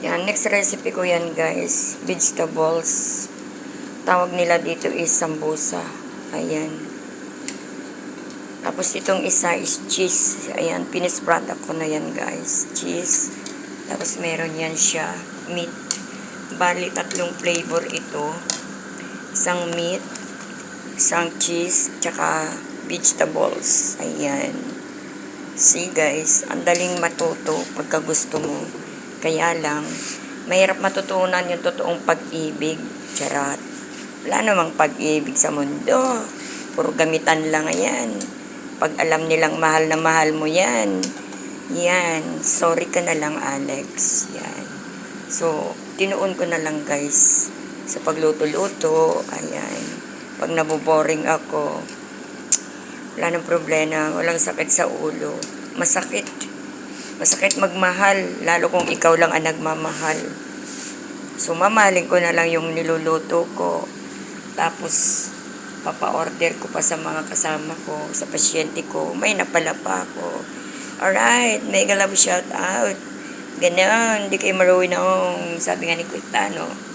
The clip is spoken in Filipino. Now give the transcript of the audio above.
Yan, next recipe ko yan guys. Vegetables. Tawag nila dito is sambusa. Ayan. Tapos itong isa is cheese. Ayan, finished product ko na yan guys. Cheese. Tapos meron yan siya. Meat. Bali, 3 flavor ito. Isang meat, isang cheese, tsaka vegetables. Ayan. See guys, ang daling matuto pagka gusto mo. Kaya lang, mahirap matutunan yung totoong pag-ibig. Charot. Wala namang pag-ibig sa mundo. Puro gamitan lang yan. Pag alam nilang mahal na mahal mo yan, yan, sorry ka na lang Alex. Yan. So, tinuon ko na lang guys sa pagluto-luto. Ayan. Pag naboboring ako, wala nang problema, walang sakit sa ulo. Masakit magmahal, lalo kung ikaw lang ang nagmamahal. So, mamahalin ko na lang yung niluluto ko. Tapos, papa-order ko pa sa mga kasama ko, sa pasyente ko. May napala pa ako. Alright, mega love shout out. Ganon, hindi kayo marunong. Sabi nga ni Quintano.